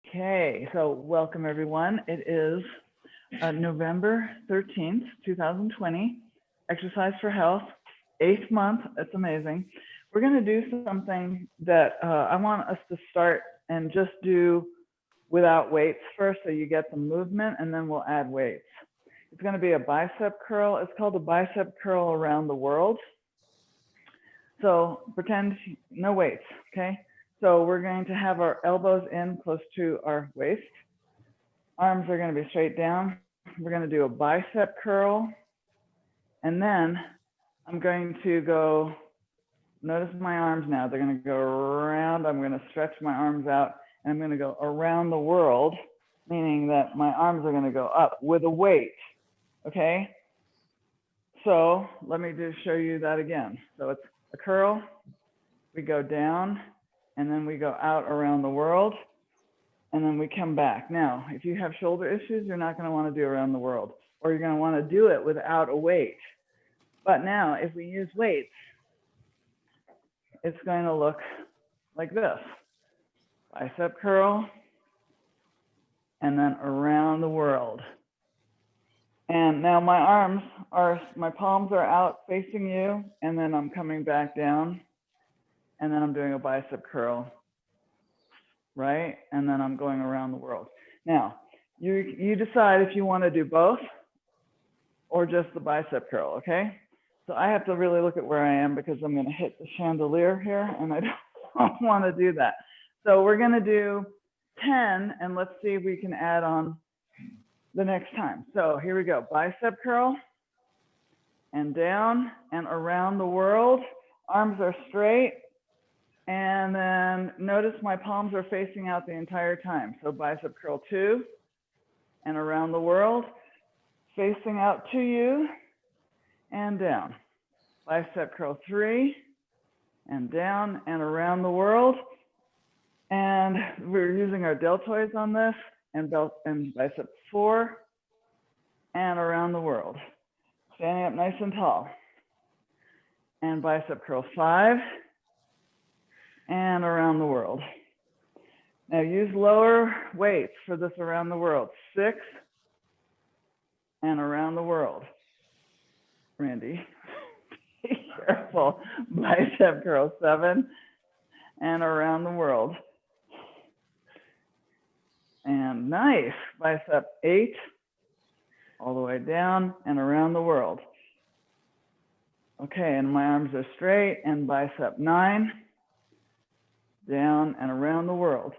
Okay, so welcome everyone. It is November 13th, 2020, Exercise for Health, 8th month. It's amazing. We're going to do something that I want us to start and just do without weights first so you get the movement, and then we'll add weights. It's going to be a bicep curl. It's called a bicep curl around the world. So pretend no weights, okay? So we're going to have our elbows in close to our waist. Arms are going to be straight down. We're going to do a bicep curl. And then I'm going to go, notice my arms now. They're going to go around. I'm going to stretch my arms out. And I'm going to go around the world, meaning that my arms are going to go up with a weight, okay? So let me just show you that again. So it's a curl. We go down, and then we go out around the world, and then we come back. Now, if you have shoulder issues, you're not going to want to do around the world, or you're going to want to do it without a weight. But now, if we use weights, it's going to look like this. Bicep curl, and then around the world. And now my arms are, my palms are out facing you, and then I'm coming back down, and then I'm doing a bicep curl, right? And then I'm going around the world. Now, you decide if you want to do both or just the bicep curl, okay? So I have to really look at where I am because I'm going to hit the chandelier here, and I don't want to do that. So we're going to do 10, and let's see if we can add on the next time. So here we go, bicep curl, and down and around the world. Arms are straight, and then notice my palms are facing out the entire time. So bicep curl 2, and around the world, facing out to you, and down. Bicep curl 3, and down and around the world. And we're using our deltoids on this, and bicep 4, and around the world. Standing up nice and tall. And bicep curl 5, and around the world. Now use lower weights for this around the world. 6, and around the world. Randy, be careful. Bicep curl 7, and around the world. And nice, bicep 8, all the way down and around the world. Okay, and my arms are straight, and bicep 9, down and around the world.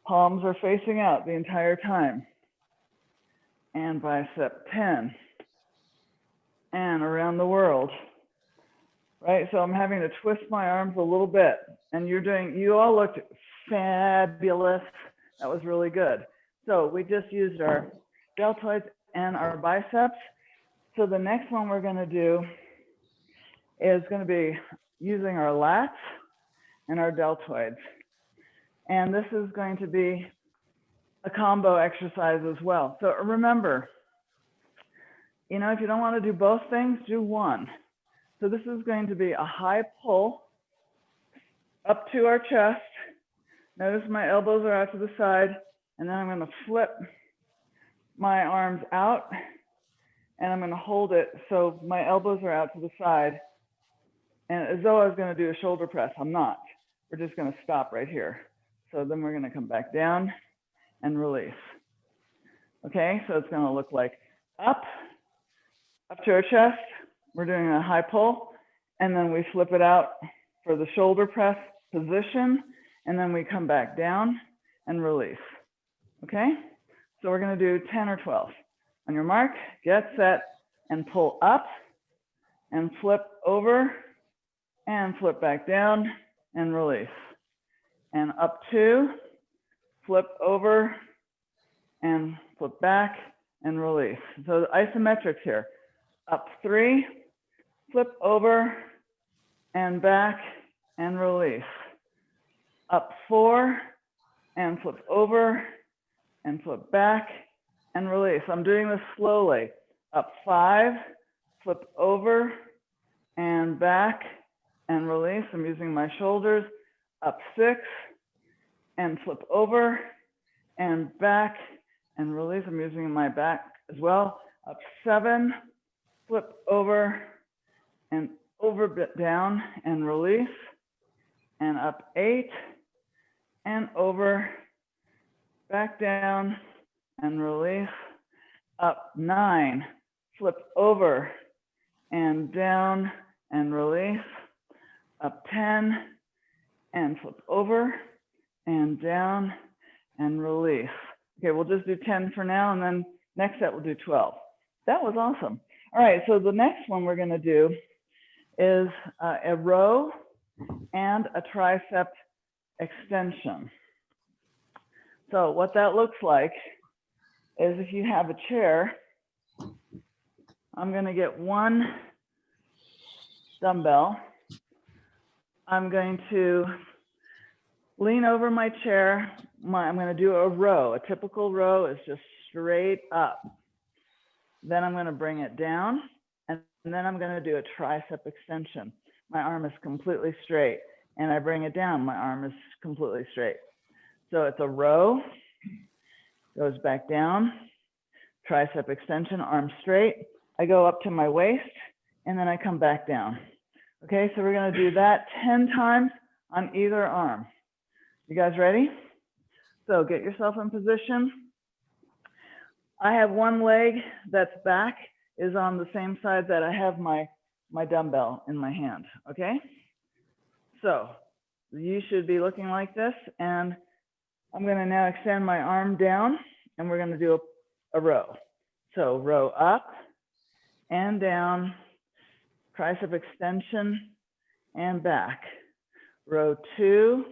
Palms are facing out the entire time. And bicep 10, and around the world. Right, so I'm having to twist my arms a little bit, and you all looked fabulous. That was really good. So we just used our deltoids and our biceps. So the next one we're going to do is going to be using our lats and our deltoids. And this is going to be a combo exercise as well. So remember, you know, if you don't want to do both things, do one. So this is going to be a high pull up to our chest. Notice my elbows are out to the side, and then I'm going to flip my arms out, and I'm going to hold it so my elbows are out to the side. And as though I was going to do a shoulder press, I'm not. We're just going to stop right here. So then we're going to come back down and release. Okay, so it's going to look like up to our chest. We're doing a high pull, and then we flip it out for the shoulder press position, and then we come back down and release. Okay, so we're going to do 10 or 12. On your mark, get set, and pull up, and flip over, and flip back down, and release. And up 2, flip over, and flip back, and release. So the isometrics here. Up 3, flip over, and back, and release. Up 4, and flip over, and flip back, and release. I'm doing this slowly. Up 5, flip over, and back, and release. I'm using my shoulders. Up 6, and flip over, and back and release. I'm using my back as well. Up 7, flip over and over, bit down and release. And up 8 and over, back down and release. Up 9, flip over and down and release. Up 10 and flip over and down and release. Okay, we'll just do 10 for now, and then next set we'll do 12. That was awesome. All right, so the next one we're gonna do is a row and a tricep extension. So what that looks like is if you have a chair, I'm gonna get one dumbbell. I'm going to lean over my chair. I'm gonna do a row. A typical row is just straight up. Then I'm gonna bring it down, and then I'm gonna do a tricep extension. My arm is completely straight, and I bring it down, my arm is completely straight. So it's a row, goes back down, tricep extension, arm straight. I go up to my waist, and then I come back down. Okay, so we're gonna do that 10 times on either arm. You guys ready? So get yourself in position. I have one leg that's back is on the same side that I have my dumbbell in my hand, okay? So you should be looking like this, and I'm gonna now extend my arm down, and we're gonna do a row. So row up and down, tricep extension and back. Row 2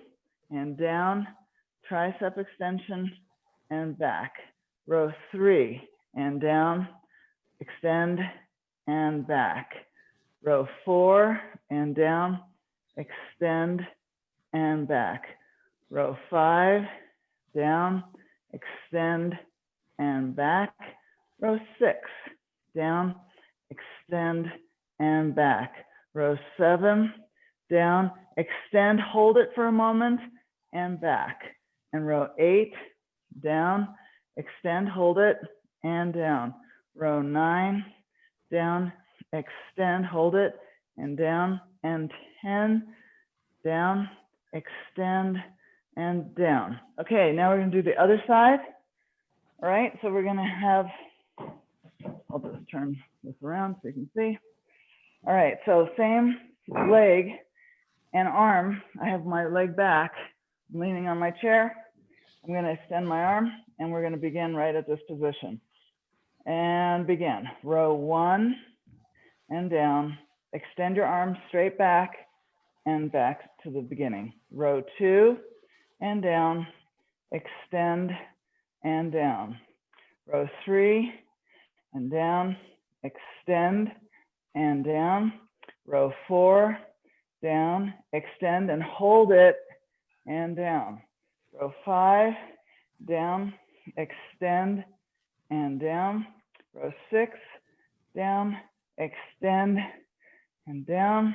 and down, tricep extension and back. Row 3 and down, extend and back. Row 4 and down, extend and back. Row 5, down, extend and back. Row 6, down, extend and back. Row 7, down, extend, hold it for a moment and back. And row 8, down, extend, hold it and down. Row 9, down, extend, hold it and down. And 10, down, extend and down. Okay, now we're gonna do the other side. All right, so we're gonna have, I'll just turn this around so you can see. All right, so same leg and arm. I have my leg back, I'm leaning on my chair. I'm gonna extend my arm, and we're gonna begin right at this position. And begin. Row 1 and down. Extend your arm straight back and back to the beginning. Row 2 and down. Extend and down. Row 3 and down. Extend and down. Row 4, down, extend and hold it and down. Row 5, down, extend and down. Row 6, down, extend and down.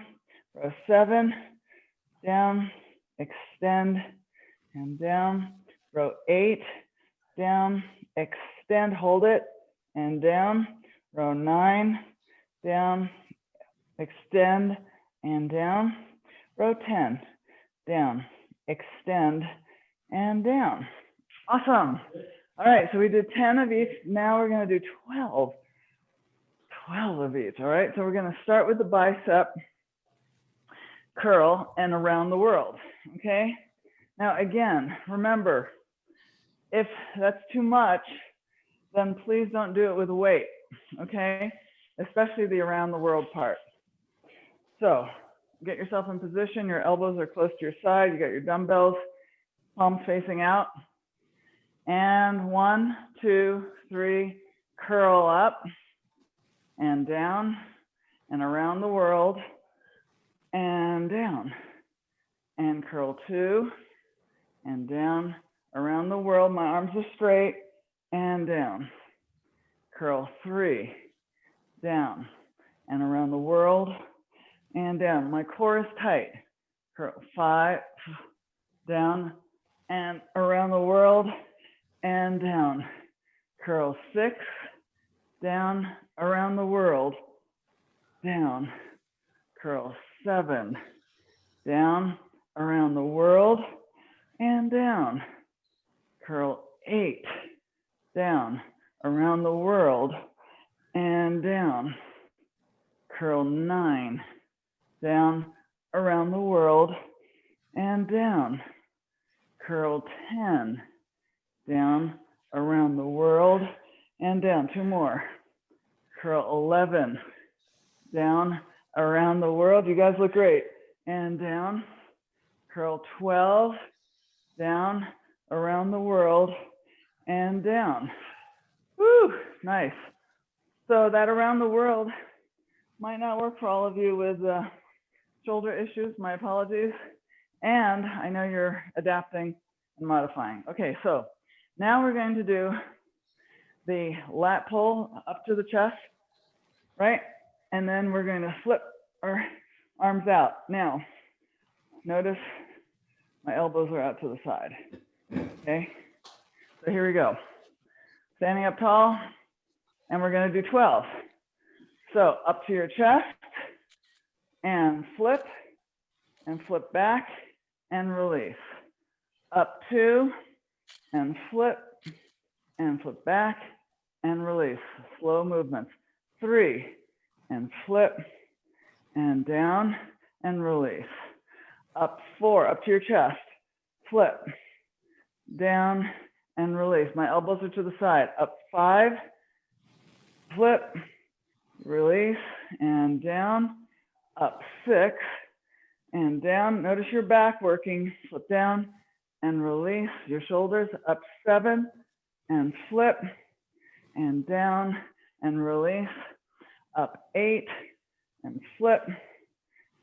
Row 7, down, extend and down. Row 8, down, extend, hold it and down. Row 9, down, extend and down. Row 10, down, extend and down. Awesome. All right, so we did 10 of each. Now we're gonna do 12 of each, all right? So we're gonna start with the bicep curl and around the world, okay? Now again, remember, if that's too much, then please don't do it with a weight, okay? Especially the around the world part. So get yourself in position, your elbows are close to your side, you got your dumbbells, palms facing out. And 1, 2, 3, curl up and down and around the world and down. And curl 2 and down around the world. My arms are straight and down. Curl 3, down and around the world and down. My core is tight. Curl 5, down and around the world and down. Curl 6, down, around the world, down. Curl 7, down, around the world, and down. Curl 8, down, around the world, and down. Curl 9, down, around the world, and down. Curl 10, down, around the world, and down. 2 more. Curl 11, down, around the world. You guys look great. And down. Curl 12, down, around the world, and down. Woo, nice. So that around the world might not work for all of you with shoulder issues. My apologies. And I know you're adapting and modifying. Okay, so now we're going to do the lat pull up to the chest, right? And then we're going to flip our arms out. Now, notice my elbows are out to the side, okay? So here we go. Standing up tall, and we're going to do 12. So up to your chest, and flip back, and release. Up 2, and flip back, and release. Slow movements. 3, and flip, and down, and release. Up 4, up to your chest, flip, down, and release. My elbows are to the side. Up 5, flip, release, and down. Up 6, and down. Notice your back working. Flip down, and release your shoulders. Up 7, and flip, and down, and release. Up 8, and flip,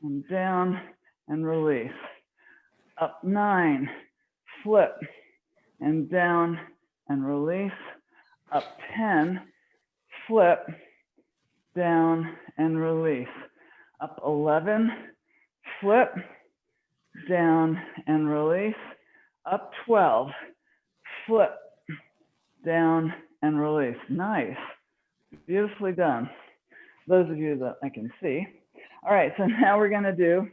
and down, and release. Up 9, flip, and down, and release. Up 10, flip, down, and release. Up 11, flip, down, and release. Up 12, flip, down, and release. Nice. Beautifully done. Those of you that I can see. All right, so now we're going to do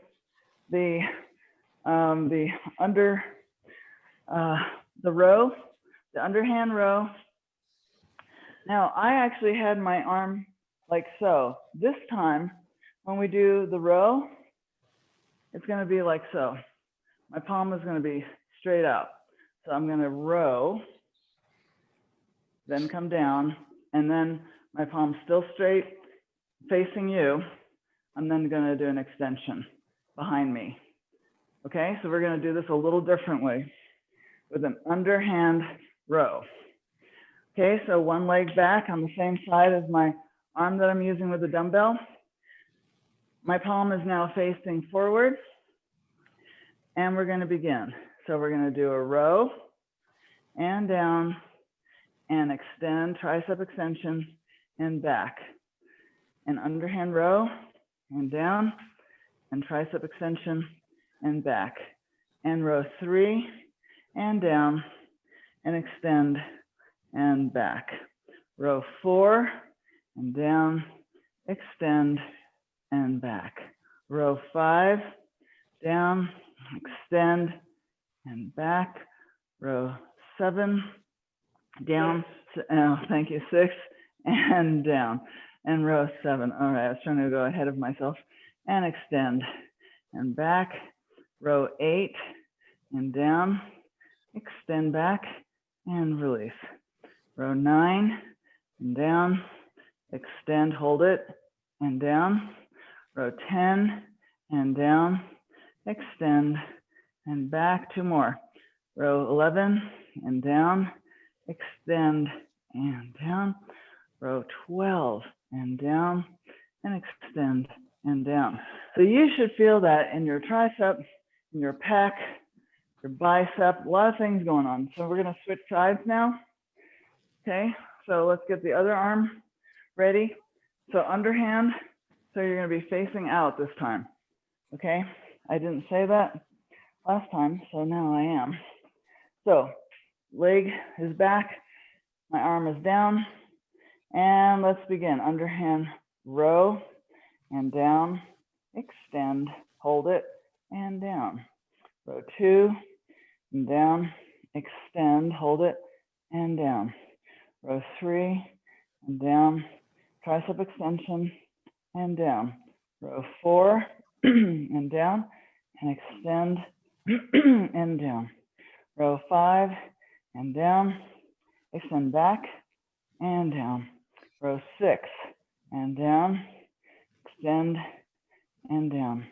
the row, the underhand row. Now, I actually had my arm like so. This time, when we do the row, it's going to be like so. My palm is going to be straight out. So I'm going to row, then come down, and then my palm's still straight, facing you. I'm then going to do an extension behind me. Okay, so we're going to do this a little differently with an underhand row. Okay, so one leg back on the same side as my arm that I'm using with the dumbbell. My palm is now facing forward, and we're going to begin. So we're going to do a row and down and extend, tricep extension and back. An underhand row and down and tricep extension and back. And row 3 and down and extend and back. Row 4 and down, extend and back. Row 5, down, extend and back. Row 7, down, thank you, 6 and down. And row 7, all right, I was trying to go ahead of myself. And extend and back. Row 8 and down, extend back and release. Row 9 and down, extend, hold it, and down. Row 10 and down, extend and back. 2 more. Row 11 and down, extend and down. Row 12 and down and extend and down. So you should feel that in your tricep, in your pec, your bicep, a lot of things going on. So we're gonna switch sides now. Okay, so let's get the other arm ready. So underhand, so you're gonna be facing out this time. Okay, I didn't say that last time, so now I am. So leg is back, my arm is down, and let's begin. Underhand row and down, extend, hold it, and down. Row 2, and down, extend, hold it, and down. Row 3, and down, tricep extension, and down. Row 4, and down, and extend, and down. Row 5, and down, extend back, and down. Row 6, and down, extend, and down.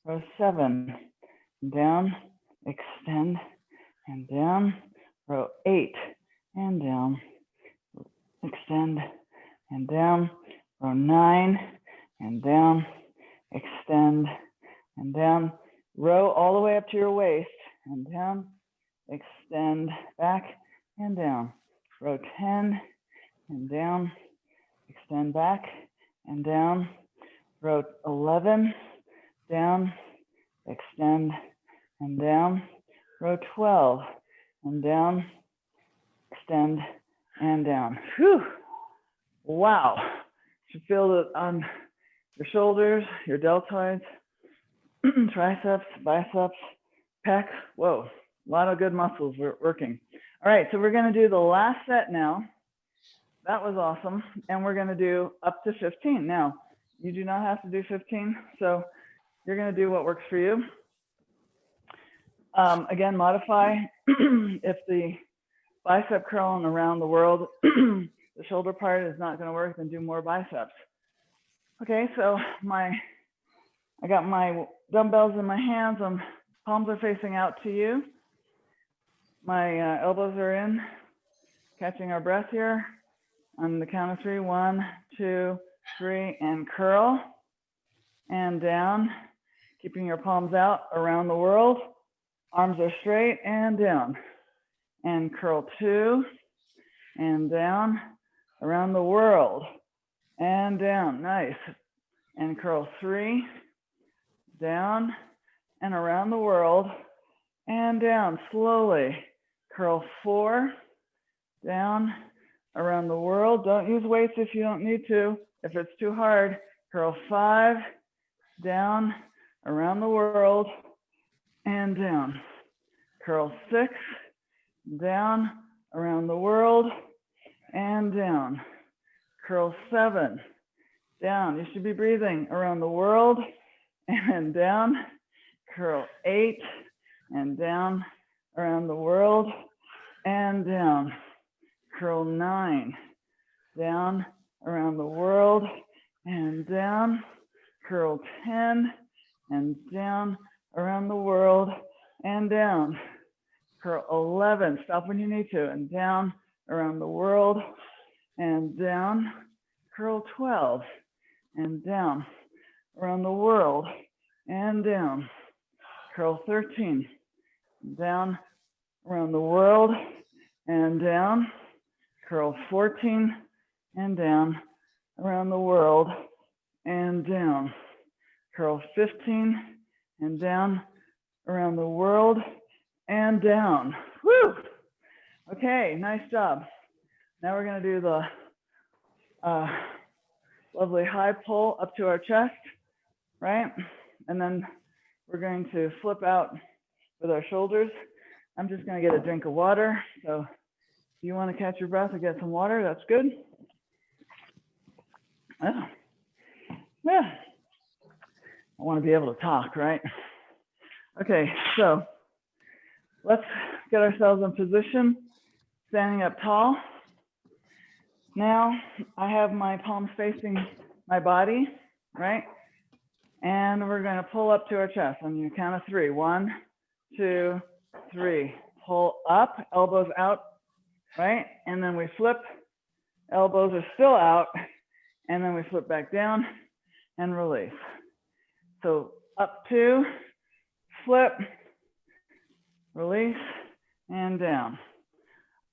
Row 7, down, extend, and down. Row 8, and down, extend, and down. Row 9, and down, extend, and down. Row all the way up to your waist, and down, extend, back, and down. Row 10, and down, extend back, and down. Row 11, down, extend, and down. Row 12, and down, extend, and down. Whew. Wow. You should feel it on your shoulders, your deltoids, triceps, biceps, pec. Whoa, a lot of good muscles working. All right, so we're gonna do the last set now. That was awesome. And we're gonna do up to 15. Now, you do not have to do 15, so you're gonna do what works for you. Again, modify. If the bicep curl and around the world, the shoulder part is not gonna work, then do more biceps. Okay, so I got my dumbbells in my hands, palms are facing out to you. My elbows are in, catching our breath here. On the count of 3, 1, 2, 3, and curl, and down, keeping your palms out around the world. Arms are straight and down, and curl 2, and down, around the world, and down, nice. And curl 3, down, and around the world, and down, slowly. Curl 4, down, around the world. Don't use weights if you don't need to. If it's too hard, curl 5, down, around the world, and down. Curl 6, down, around the world, and down. Curl 7, down. You should be breathing around the world, and down. Curl 8, and down, around the world, and down. Curl 9, down, around the world, and down. Curl 10, and down, around the world, and down. Curl 11, stop when you need to, and down, around the world, and down. Curl 12, and down, around the world, and down. Curl 13, down, around the world, and down. Curl 14, and down, around the world, and down. Curl 15, and down, around the world, and down. Woo! Okay, nice job. Now we're gonna do the lovely high pull up to our chest, right? And then we're going to flip out with our shoulders. I'm just gonna get a drink of water. So if you wanna catch your breath and get some water, that's good. Yeah. I wanna be able to talk, right? Okay, so let's get ourselves in position, standing up tall. Now I have my palms facing my body, right? And we're gonna pull up to our chest on your count of 3. 1, 2, 3. Pull up, elbows out, right? And then we flip, elbows are still out, and then we flip back down and release. So up 2, flip, release, and down.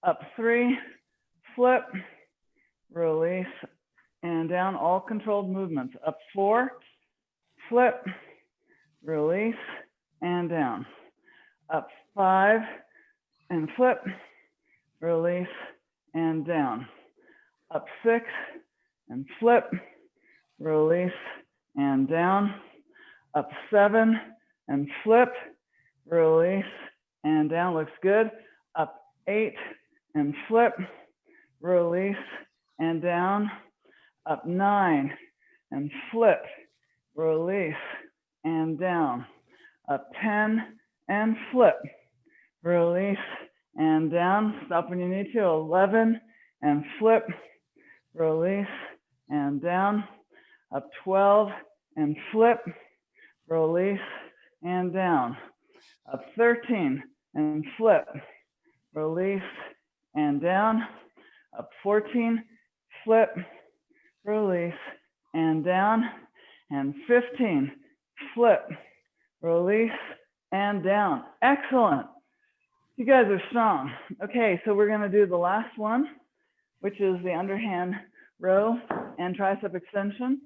Up 3, flip, release, and down, all controlled movements. Up 4, flip, release, and down. Up 5, and flip, release, and down. Up 6 and flip, release, and down. Up 7 and flip, release, and down. Looks good. Up 8 and flip, release, and down. Up 9 and flip, release, and down. Up 10 and flip, release, and down. Stop when you need to. 11 and flip, release, and down. Up 12 and flip, release, and down. Up 13 and flip, release, and down. Up 14, flip, release, and down. And 15, flip, release, and down. Excellent. You guys are strong. Okay, so we're gonna do the last one, which is the underhand row and tricep extension.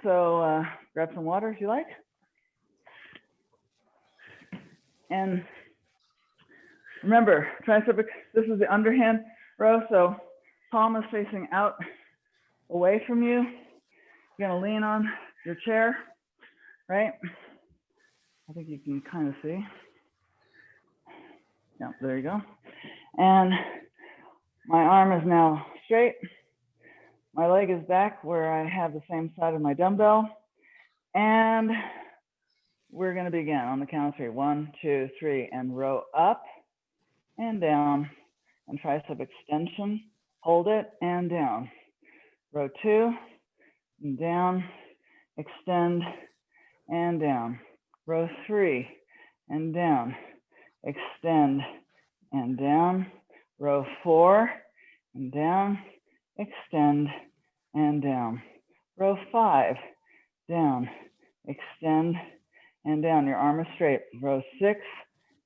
So grab some water if you like. And remember, this is the underhand row, so palm is facing out away from you. You're gonna lean on your chair, right? I think you can kind of see. Yeah, there you go. And my arm is now straight. My leg is back where I have the same side of my dumbbell. And we're gonna begin on the count of 3. 1, 2, 3, and row up and down. And tricep extension, hold it and down. Row 2, and down, extend, and down. Row 3, and down, extend, and down. Row 4, and down, extend, and down. Row 5, down, extend, and down. Your arm is straight. Row 6,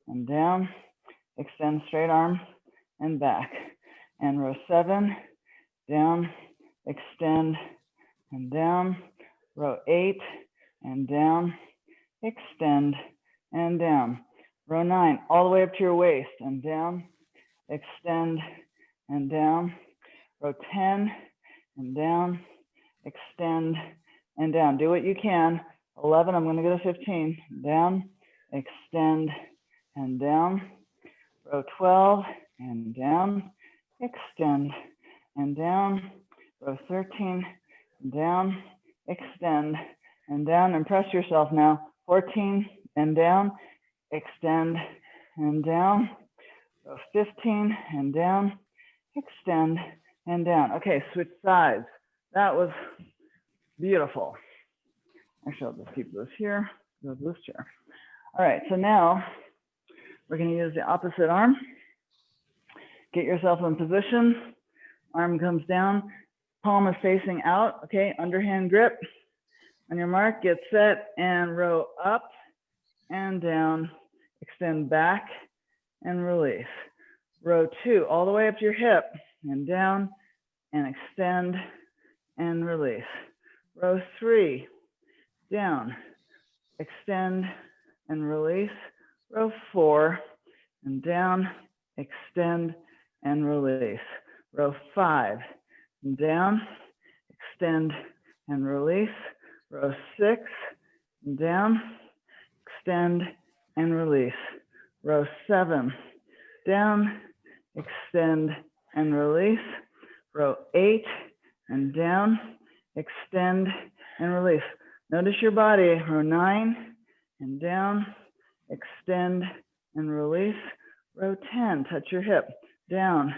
and down, extend straight arm, and back. And row 7, down, extend, and down. Row 8, and down, extend, and down. Row 9, all the way up to your waist, and down, extend, and down. Row 10, and down, extend, and down. Do what you can. 11, I'm gonna go to 15. Down, extend, and down. Row 12, and down, extend, and down. Row 13, down, extend, and down. And press yourself now. 14, and down, extend, and down. Row 15, and down, extend, and down. Okay, switch sides. That was beautiful. Actually, I'll just keep this here, go to this chair. All right, so now we're gonna use the opposite arm. Get yourself in position. Arm comes down, palm is facing out, okay? Underhand grip. On your mark, get set, and row up and down, extend back and release. Row 2, all the way up to your hip, and down, and extend, and release. Row 3, down, extend, and release. Row 4, and down, extend, and release. Row 5, and down, extend, and release. Row 6, and down, extend, and release. Row 7, down, extend, and release. Row 8, and down, extend, and release. Notice your body. Row 9, and down, extend, and release. Row 10, touch your hip, down,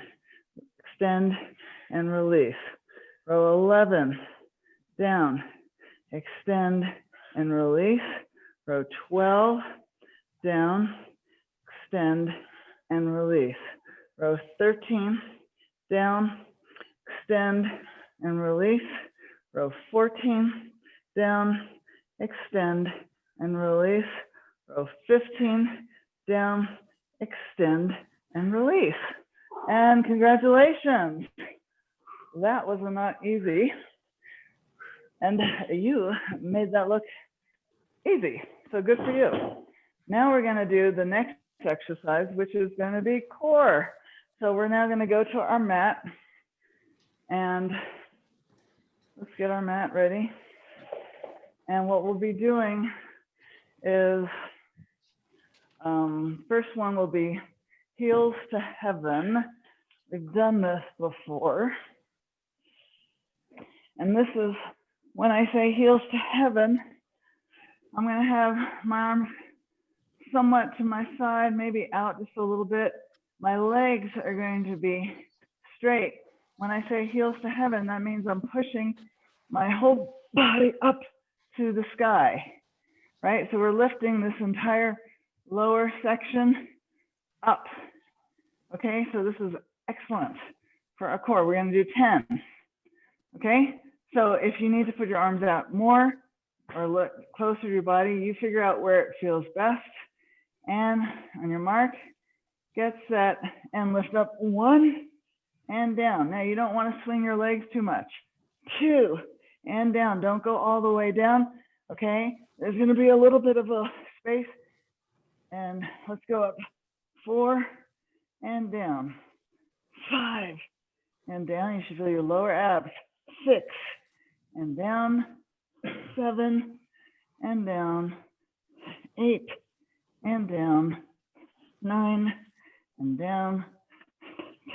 extend, and release. Row 11, down, extend, and release. Row 12, down, extend, and release. Row 13, down, extend, and release. Row 14, down, extend, and release. Row 15, down, extend, and release. And congratulations. That was not easy. And you made that look easy. So good for you. Now we're going to do the next exercise, which is going to be core. So we're now going to go to our mat, and let's get our mat ready. And what we'll be doing is, first one will be heels to heaven. We've done this before. And this is, when I say heels to heaven, I'm going to have my arms somewhat to my side, maybe out just a little bit. My legs are going to be straight. When I say heels to heaven, that means I'm pushing my whole body up to the sky, right? So we're lifting this entire lower section up. Okay, so this is excellent for our core. We're going to do 10. Okay, so if you need to put your arms out more or look closer to your body, you figure out where it feels best. And on your mark, get set, and lift up 1 and down. Now you don't want to swing your legs too much. 2 and down. Don't go all the way down. Okay, there's going to be a little bit of a space. And let's go up 4 and down. 5 and down. You should feel your lower abs. 6 and down. 7 and down. 8 and down. 9 and down.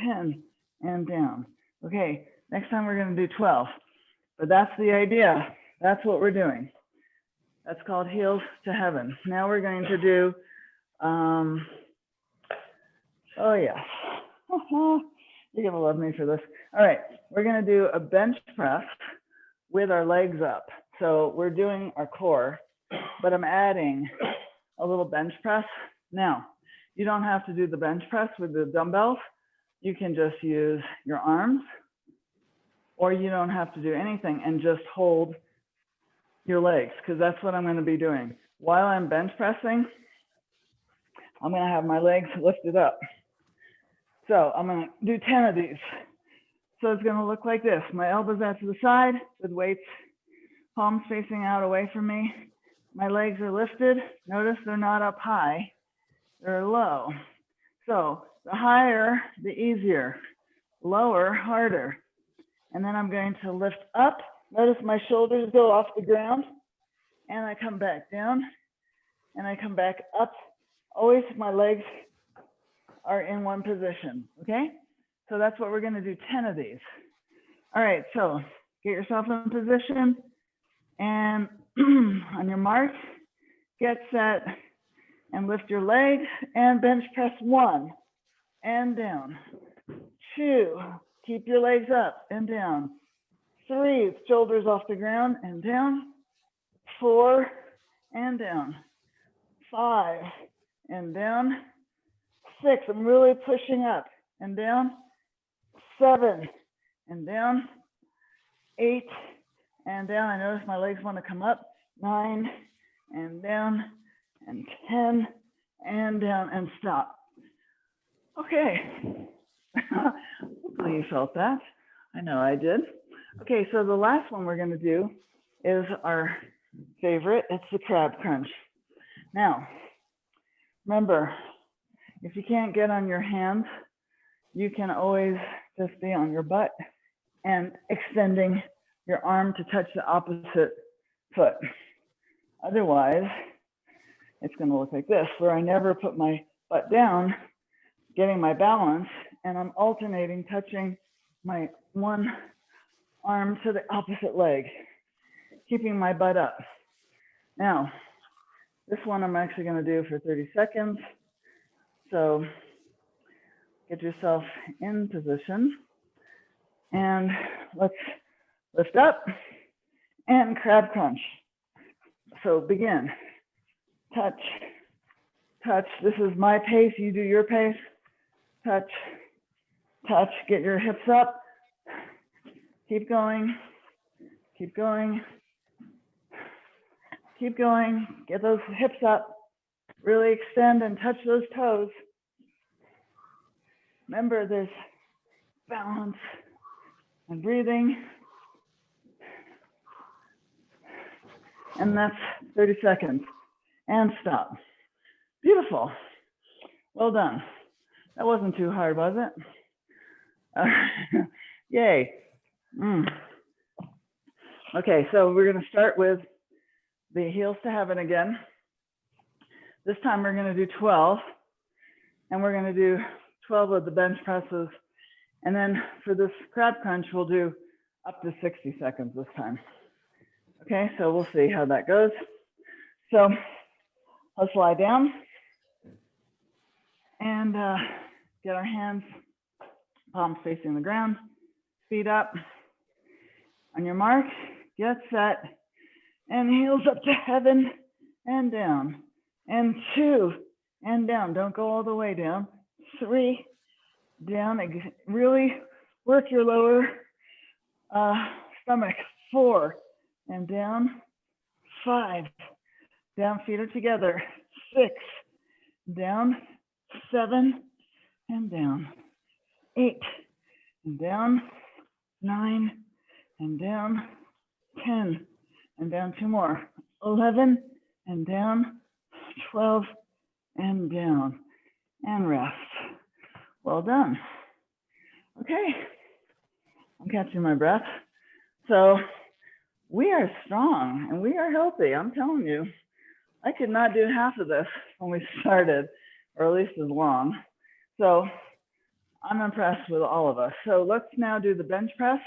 10 and down. Okay, next time we're going to do 12. But that's the idea. That's what we're doing. That's called heels to heaven. Now we're going to do, oh yes. You're going to love me for this. All right, we're going to do a bench press with our legs up. So we're doing our core, but I'm adding a little bench press. Now, you don't have to do the bench press with the dumbbells. You can just use your arms, or you don't have to do anything and just hold your legs, because that's what I'm going to be doing. While I'm bench pressing, I'm going to have my legs lifted up. So I'm going to do 10 of these. So it's going to look like this. My elbows out to the side with weights, palms facing out away from me. My legs are lifted. Notice they're not up high, they're low. So the higher, the easier. Lower, harder. And then I'm going to lift up. Notice my shoulders go off the ground, and I come back down, and I come back up. Always my legs are in one position, okay? So that's what we're going to do 10 of these. All right, so get yourself in position, and on your mark, get set, and lift your legs, and bench press 1 and down. 2, keep your legs up and down. 3, shoulders off the ground and down. 4 and down. 5 and down. 6, I'm really pushing up and down. 7 and down. 8 and down. I notice my legs want to come up. 9 and down. And 10 and down, and stop. Okay. Hopefully you felt that. I know I did. Okay, so the last one we're going to do is our favorite. It's the crab crunch. Now, remember, if you can't get on your hands, you can always just be on your butt and extending your arm to touch the opposite foot. Otherwise, it's going to look like this, where I never put my butt down, getting my balance, and I'm alternating, touching my one arm to the opposite leg, keeping my butt up. Now, this one I'm actually going to do for 30 seconds. So get yourself in position, and let's lift up and crab crunch. So begin. Touch, touch. This is my pace. You do your pace. Touch, touch. Get your hips up. Keep going. Keep going. Keep going. Get those hips up. Really extend and touch those toes. Remember, there's balance and breathing. And that's 30 seconds. And stop. Beautiful. Well done. That wasn't too hard, was it? Yay. Okay, so we're going to start with the heels to heaven again. This time we're going to do 12, and we're going to do 12 of the bench presses. And then for this crab crunch, we'll do up to 60 seconds this time. Okay, so we'll see how that goes. So let's lie down and get our hands, palms facing the ground, feet up. On your mark, get set, and heels up to heaven and down. And 2 and down. Don't go all the way down. 3 down. Really work your lower stomach. 4 and down. 5 down. Feet are together. 6 down. 7 and down. 8 and down. 9 and down. 10 and down. 2 more. 11 and down. 12 and down. And rest. Well done. Okay. I'm catching my breath. So we are strong and we are healthy. I'm telling you, I could not do half of this when we started, or at least as long. So I'm impressed with all of us. So let's now do the bench press,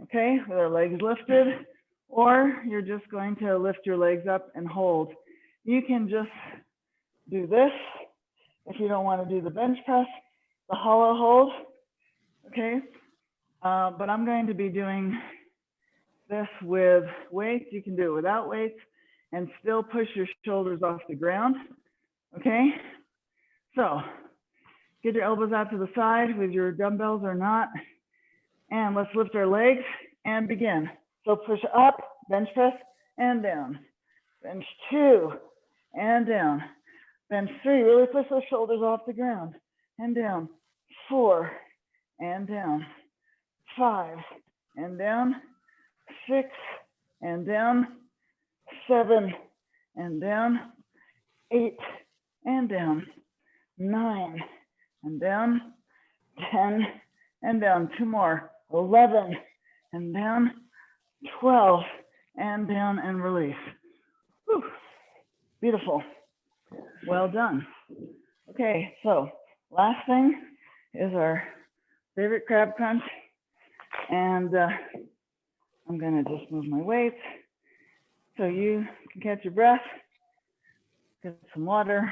okay, with our legs lifted, or you're just going to lift your legs up and hold. You can just do this if you don't want to do the bench press, the hollow hold, okay? But I'm going to be doing this with weights. You can do it without weights and still push your shoulders off the ground, okay? So get your elbows out to the side with your dumbbells or not, and let's lift our legs and begin. So push up, bench press, and down. Bench 2, and down. Bench 3, really push those shoulders off the ground, and down. 4, and down. 5, and down. 6, and down. 7, and down. 8, and down. 9, and down. 10, and down. 2 more. 11, and down. 12, and down, and release. Whew. Beautiful. Well done. Okay, so last thing is our favorite crab crunch. And I'm gonna just move my weights so you can catch your breath, get some water.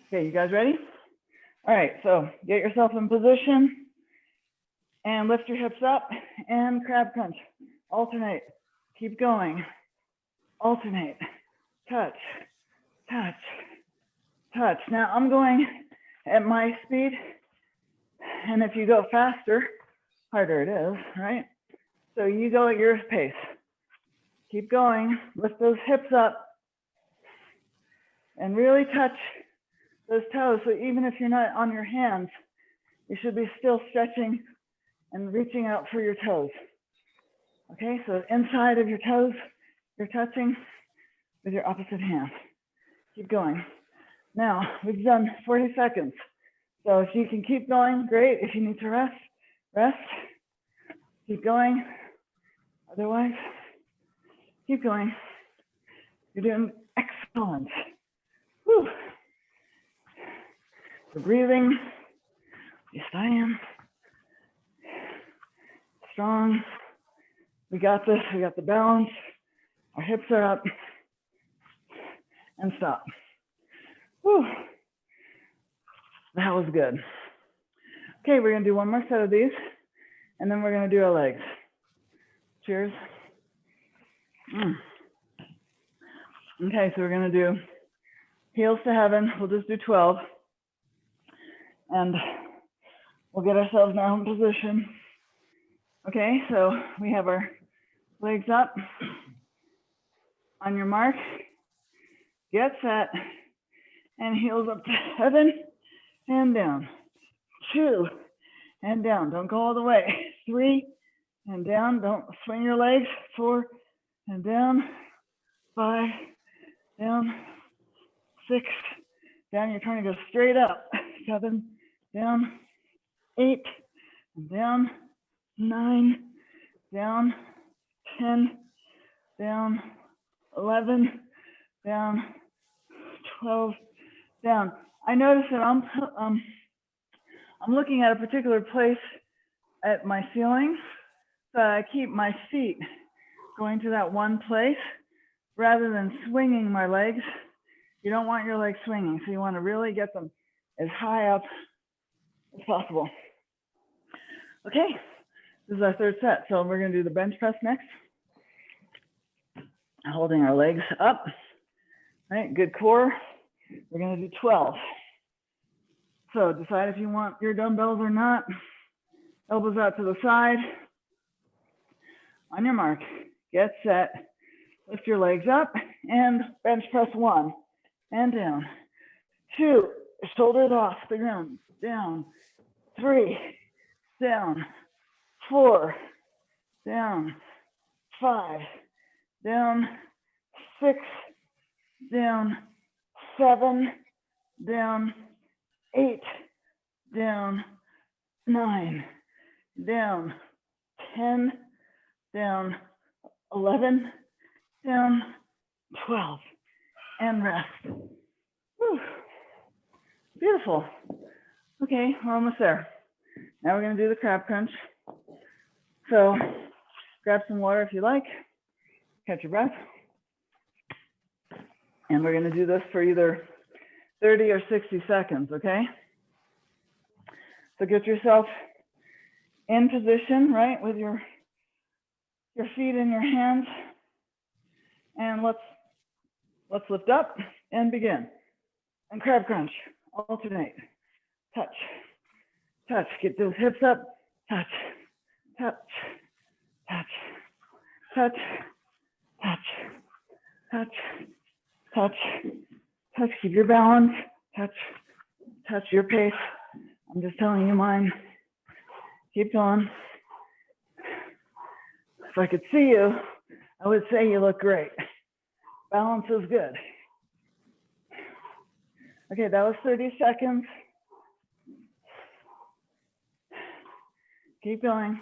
Okay, you guys ready? All right, so get yourself in position and lift your hips up and crab crunch. Alternate, keep going. Alternate, touch, touch, touch. Now I'm going at my speed, and if you go faster, harder it is, right? So you go at your pace. Keep going, lift those hips up, and really touch those toes. So even if you're not on your hands, you should be still stretching and reaching out for your toes. Okay, so inside of your toes, you're touching with your opposite hand. Keep going. Now, we've done 40 seconds. So if you can keep going, great. If you need to rest, rest. Keep going. Otherwise, keep going. You're doing excellent. Whew. You're breathing. Yes, I am. Strong. We got this. We got the balance. Our hips are up. And stop. Whew. That was good. Okay, we're gonna do one more set of these, and then we're gonna do our legs. Cheers. Okay, so we're gonna do heels to heaven. We'll just do 12. And we'll get ourselves now in position. Okay, so we have our legs up. On your mark, get set, and heels up to heaven and down. 2 and down. Don't go all the way. 3 and down. Don't swing your legs. 4 and down. 5 down. 6 down, you're trying to go straight up. 7, down, 8, down, 9, down, 10, down, 11, down, 12, down. I notice that I'm looking at a particular place at my ceiling, so I keep my feet going to that one place rather than swinging my legs. You don't want your legs swinging, so you want to really get them as high up as possible. Okay, this is our third set. So we're going to do the bench press next. Holding our legs up. All right, good core. We're going to do 12. So decide if you want your dumbbells or not. Elbows out to the side. On your mark, get set. Lift your legs up and bench press 1 and down. 2, shoulders off the ground, down. 3, down. 4, down. 5, down. 6, down. 7, down. 8, down. 9, down. 10, down. 11, down. 12, and rest. Whew. Beautiful. Okay, we're almost there. Now we're going to do the crab crunch. So grab some water if you like. Catch your breath. And we're going to do this for either 30 or 60 seconds, okay? So get yourself in position, right, with your feet in your hands. And let's lift up and begin. And crab crunch, alternate. Touch, touch, get those hips up. Touch, touch, touch, touch, touch, touch, touch, touch, keep your balance. Touch, touch your pace. I'm just telling you mine. Keep going. If I could see you, I would say you look great. Balance is good. Okay, that was 30 seconds. Keep going.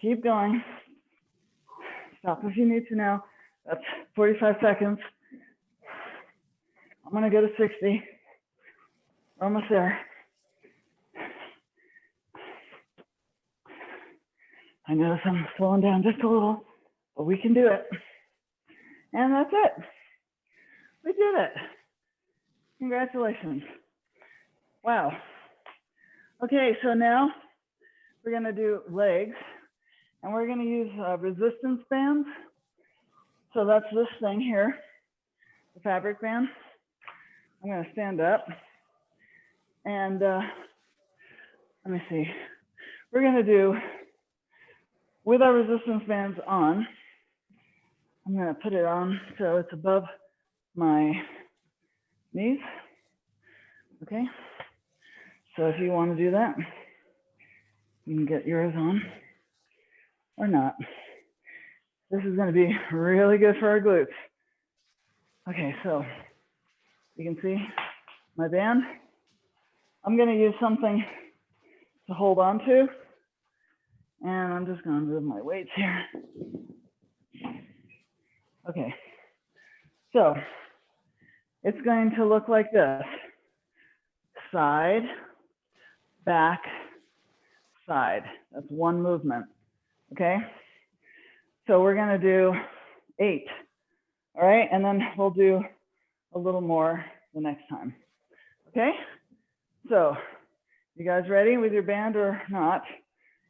Keep going. Stop if you need to now. That's 45 seconds. I'm gonna go to 60. We're almost there. I notice I'm slowing down just a little, but we can do it. And that's it. We did it. Congratulations. Wow. Okay, so now we're gonna do legs, and we're gonna use resistance bands. So that's this thing here, the fabric band. I'm gonna stand up, and let me see. We're gonna do, with our resistance bands on, I'm gonna put it on so it's above my knees, okay? So if you wanna do that, you can get yours on or not. This is gonna be really good for our glutes. Okay, so you can see my band. I'm gonna use something to hold on to, and I'm just gonna move my weights here. Okay, so it's going to look like this. Side, back, side. That's one movement, okay? So we're gonna do 8, all right? And then we'll do a little more the next time, okay? So, you guys ready with your band or not?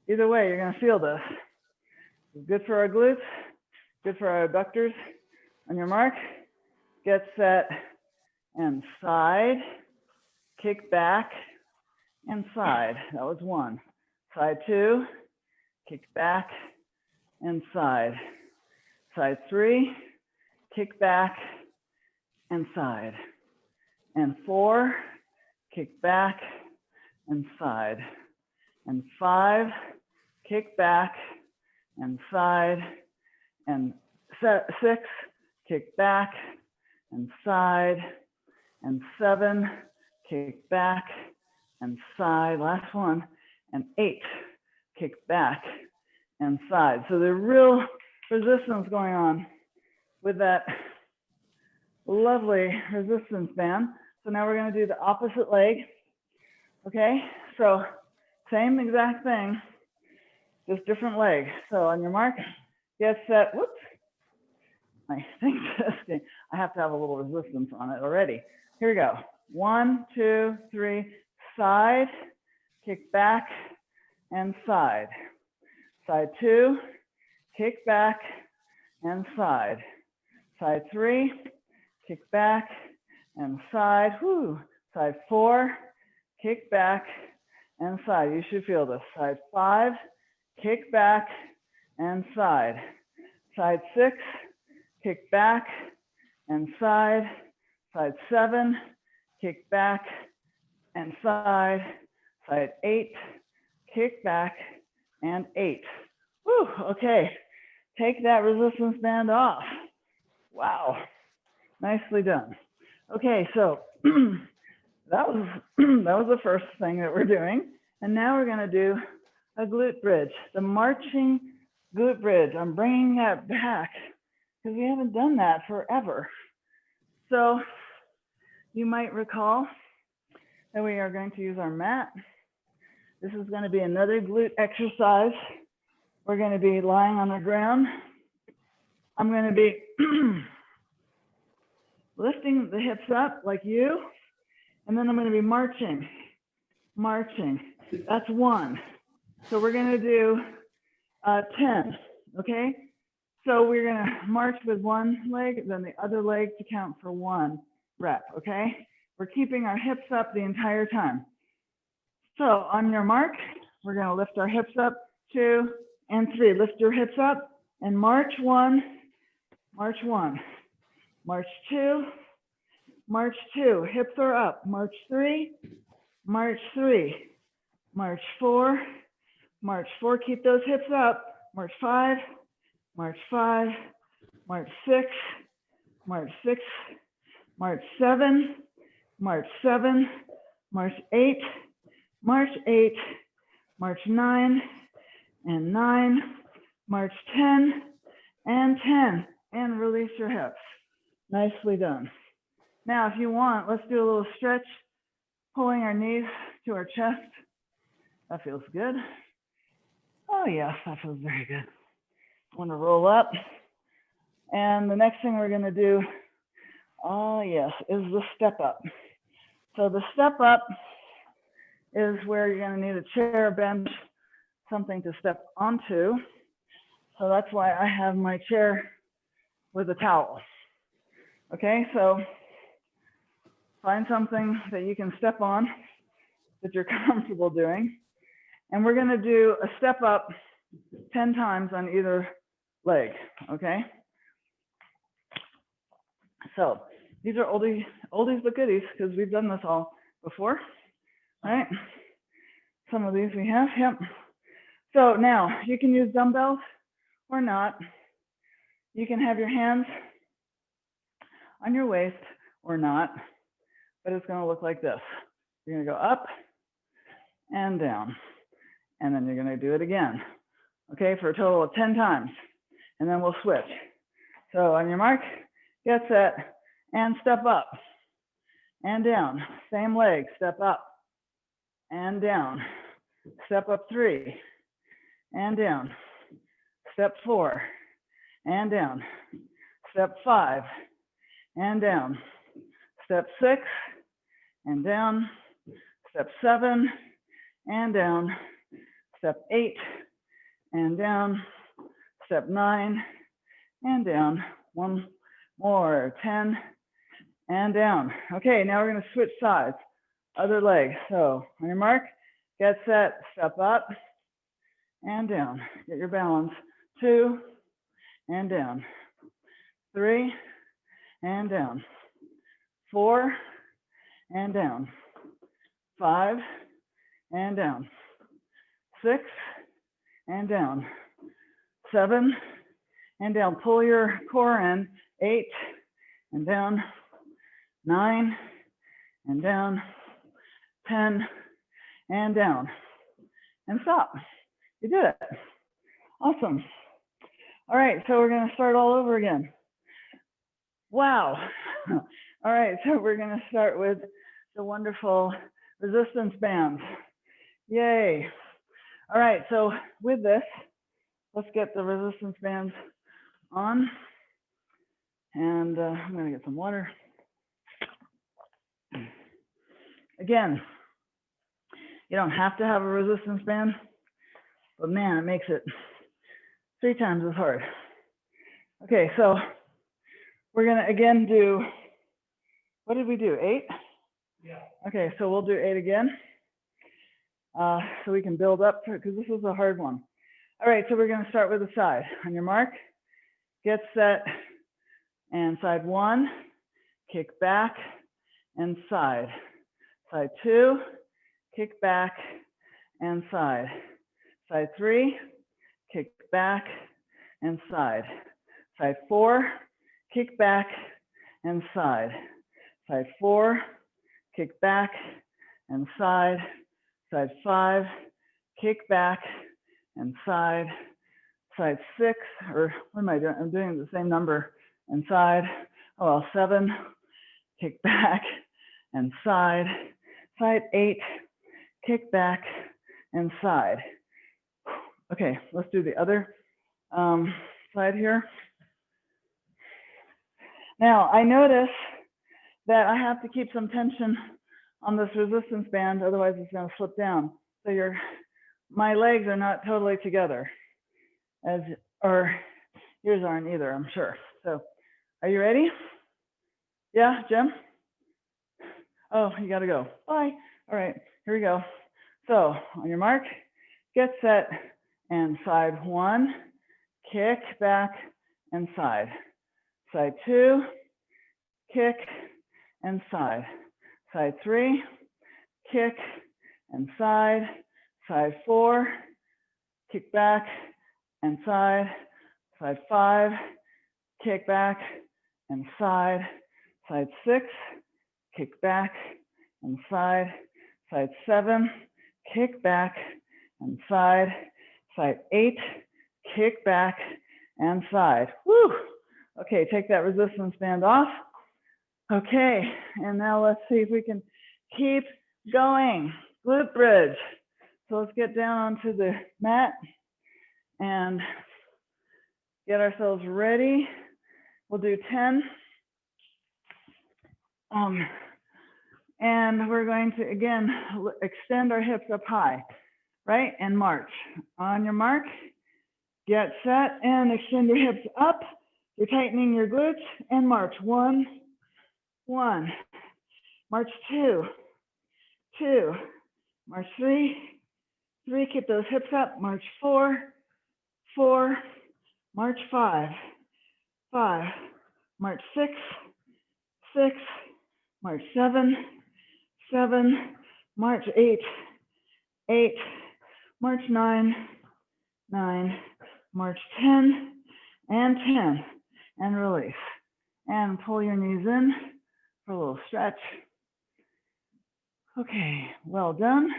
Either way, you're gonna feel this. It's good for our glutes, good for our abductors. On your mark, get set, and side, kick back, and side. That was 1. Side 2, kick back, and side. Side 3, kick back, and side. And 4, kick back, and side. And 5, kick back, and side. And 6, kick back, and side, and 7, kick back and side, last one, and 8, kick back and side. So there's real resistance going on with that lovely resistance band. So now we're going to do the opposite leg. Okay, so same exact thing, just different leg. So on your mark, get set. Whoops, my thing's testing. I have to have a little resistance on it already. Here we go. 1, 2, 3, side, kick back and side. Side 2, kick back and side. Side 3, kick back and side. Whoo. Side 4, kick back and side. You should feel this. Side 5, kick back and side. Side 6, kick back and side. Side 7, kick back and side. Side 8, kick back and 8. Woo, okay. Take that resistance band off. Wow, nicely done. Okay, so that was the first thing that we're doing. And now we're gonna do a glute bridge, the marching glute bridge. I'm bringing that back because we haven't done that forever. So you might recall that we are going to use our mat. This is going to be another glute exercise. We're going to be lying on the ground. I'm going to be lifting the hips up like you, and then I'm going to be marching. That's 1. So we're going to do 10, okay? So we're going to march with one leg, then the other leg to count for 1 rep, okay? We're keeping our hips up the entire time. So on your mark, we're going to lift our hips up, 2 and 3. Lift your hips up and march 1, march 1. March 2, march 2. Hips are up. March 3, march 3. March 4, march 4. Keep those hips up. March 5, march 5. March 6, march 6. March 7, march 7. March 8, march 8. March 9 and 9. March 10 and 10. And release your hips. Nicely done. Now, if you want, let's do a little stretch, pulling our knees to our chest. That feels good. Oh, yes, that feels very good. I want to roll up. And the next thing we're going to do, oh, yes, is the step up. So the step up is where you're going to need a chair, bench, something to step onto. So that's why I have my chair with a towel. Okay, so find something that you can step on that you're comfortable doing. And we're going to do a step up 10 times on either leg, okay? So these are oldies but goodies because we've done this all before, right? Some of these we have, yep. So now you can use dumbbells or not. You can have your hands on your waist or not, but it's going to look like this. You're going to go up and down, and then you're going to do it again, okay, for a total of 10 times, and then we'll switch. So on your mark, get set, and step up and down. Same leg, step up and down. Step up 3 and down. Step 4 and down. Step 5 and down. Step 6 and down. Step 7 and down. Step 8 and down. Step 9 and down. One more, 10 and down. Okay, now we're going to switch sides. Other leg. So on your mark, get set, step up and down. Get your balance. 2 and down. 3 and down. 4 and down. 5 and down. 6 and down. 7 and down. Pull your core in. 8 and down. 9, and down, 10, and down, and stop. You did it. Awesome. All right, so we're gonna start all over again. Wow. All right, so we're gonna start with the wonderful resistance bands. Yay. All right, so with this, let's get the resistance bands on. And I'm gonna get some water. Again, you don't have to have a resistance band, but man, it makes it 3 times as hard. Okay, so we're gonna again do, what did we do, 8? Yeah. Okay, so we'll do 8 again. So we can build up, because this is a hard one. All right, so we're gonna start with the side. On your mark, get set, and side 1, kick back, and side. Side 2, kick back, and side. Side 3, kick back, and side. Side 4, kick back, and side. Side 4, kick back, and side. Side 5, kick back, and side. Side 6, or what am I doing? I'm doing the same number, and side. Oh, well, 7, kick back, and side. Side 8, kick back, and side. Okay, let's do the other side here. Now, I notice that I have to keep some tension on this resistance band, otherwise it's going to slip down. So my legs are not totally together, or yours aren't either, I'm sure. So, are you ready? Yeah, Jim? Oh, you got to go. Bye. All right, here we go. So, on your mark, get set, and side 1, kick back, and side. Side 2, kick, and side. Side 3, kick, and side. Side 4, kick back, and side. Side 5, kick back, and side. Side 6, kick back, and side. Side 7, kick back, and side. Side 8, kick back, and side. Woo! Okay, take that resistance band off. Okay, and now let's see if we can keep going. Glute bridge. So let's get down onto the mat and get ourselves ready. We'll do 10. And we're going to, again, extend our hips up high, right? And march. On your mark, get set, and extend your hips up. You're tightening your glutes, and march. 1, 1. March 2, 2. March 3, 3. Keep those hips up. March 4, 4. March 5, 5. March 6, 6. March 7, 7. March 8, 8. March 9, 9. March 10, and 10. And release. And pull your knees in for a little stretch. Okay, well done.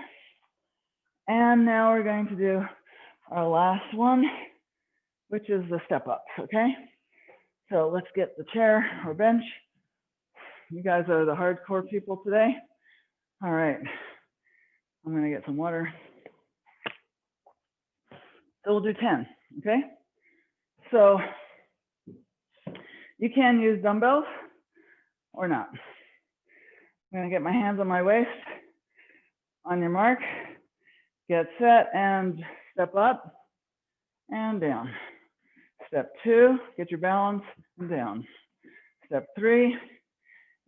And now we're going to do our last one, which is the step ups, okay? So let's get the chair or bench. You guys are the hardcore people today. All right, I'm gonna get some water. So we'll do 10, okay? So you can use dumbbells or not. I'm gonna get my hands on my waist. On your mark, get set and step up and down. Step 2, get your balance and down. Step 3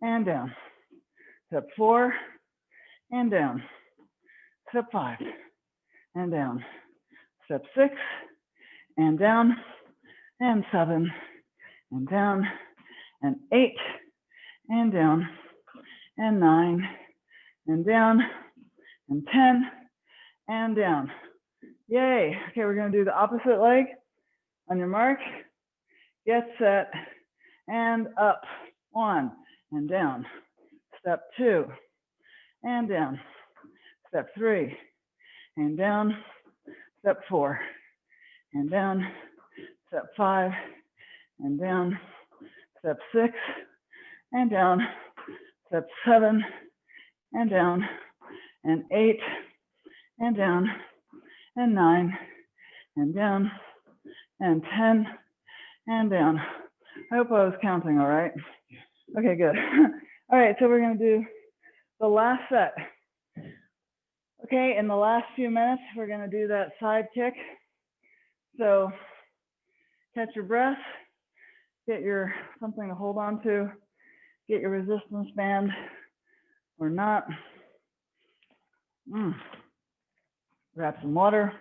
and down. Step 4 and down. Step 5 and down. Step 6 and down. And 7 and down. And 8 and down. And 9 and down. And 10 and down. Yay. Okay, we're going to do the opposite leg. On your mark, get set, and up. 1 and down. Step 2, and down. Step 3, and down. Step 4, and down. Step 5, and down. Step 6, and down. Step 7, and down. And 8, and down. And 9, and down. And 10, and down. I hope I was counting all right. Okay, good. All right, so we're going to do the last set. Okay, in the last few minutes, we're going to do that side kick. So catch your breath, get your something to hold on to, get your resistance band or not. Grab some water.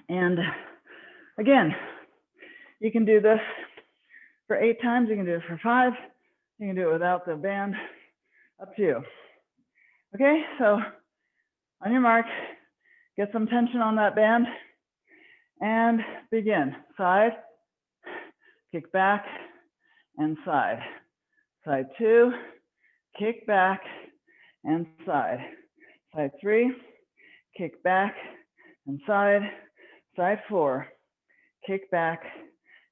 And again, you can do this for 8 times, you can do it for 5, you can do it without the band, up to you. Okay, so on your mark, get some tension on that band and begin. Side, kick back, and side. Side 2, kick back, and side. Side 3, kick back, and side. Side 4, kick back,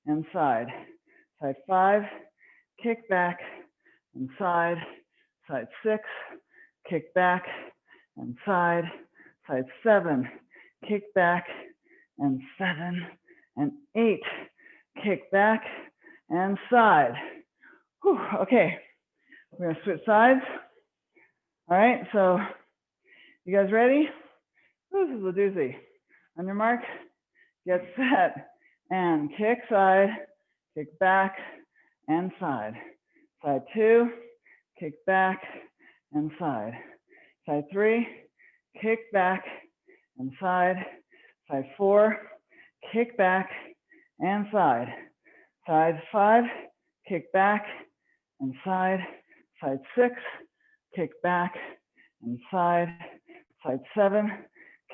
and side. Side 5, kick back, and side. Side 6, kick back, and side. Side 7, kick back, and 7. And 8, kick back, and side. Whew, okay, we're gonna switch sides. All right, so you guys ready? This is a doozy. On your mark, get set, and kick side, kick back, and side. Side 2, kick back, and side. Side 3, kick back, and side. Side 4, kick back, and side. Side 5, kick back, and side. Side 6, kick back, and side. Side 7,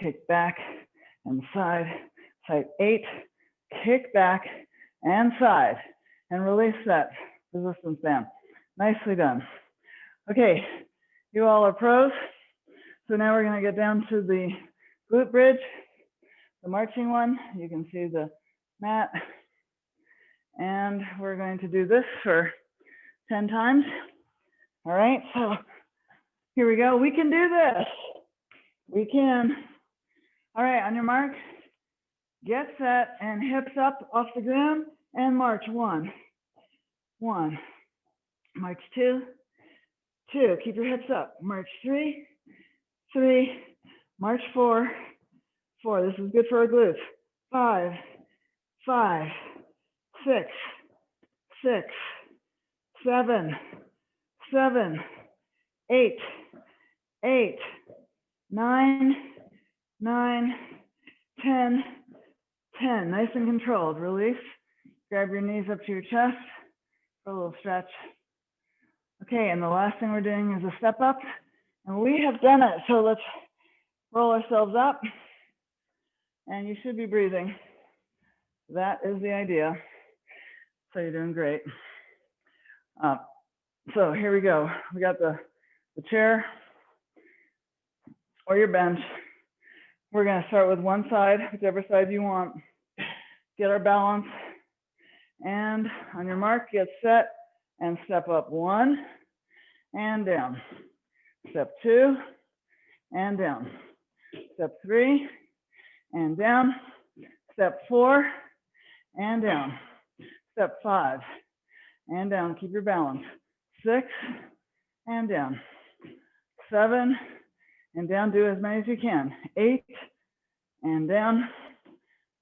kick back, and side. Side 8, kick back, and side. And release that resistance band. Nicely done. Okay, you all are pros. So now we're gonna get down to the glute bridge, the marching one. You can see the mat. And we're going to do this for 10 times. All right, so here we go. We can do this. We can. All right, on your mark, get set and hips up off the ground and march. 1, 1. March 2, 2. Keep your hips up. March 3, 3. March 4, 4. This is good for our glutes. 5, 5. 6, 6, 7, 7, 8, 8, 9, 9, 10, 10. Nice and controlled. Release. Grab your knees up to your chest for a little stretch. Okay, and the last thing we're doing is a step up. And we have done it. So let's roll ourselves up. And you should be breathing. That is the idea. So you're doing great. So here we go. We got the chair or your bench. We're going to start with one side, whichever side you want. Get our balance. And on your mark, get set and step up. 1 and down. Step 2 and down. Step 3 and down. Step 4 and down. Step 5 and down. Keep your balance. 6 and down. 7 and down. Do as many as you can. 8 and down.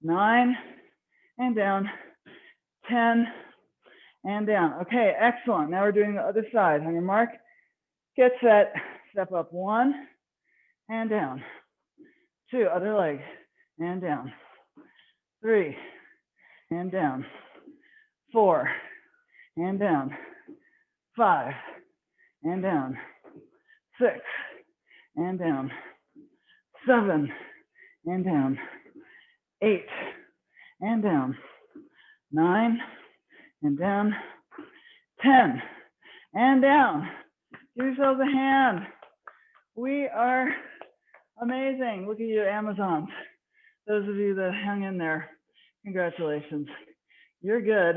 9 and down. 10 and down. Okay, excellent. Now we're doing the other side. On your mark, get set. Step up. 1 and down. 2, other leg and down. 3 and down. 4 and down. 5 and down. 6 and down. 7 and down. 8 and down. 9 and down. 10 and down. Give yourselves a hand. We are amazing. Look at you, Amazons. Those of you that hung in there, congratulations. You're good.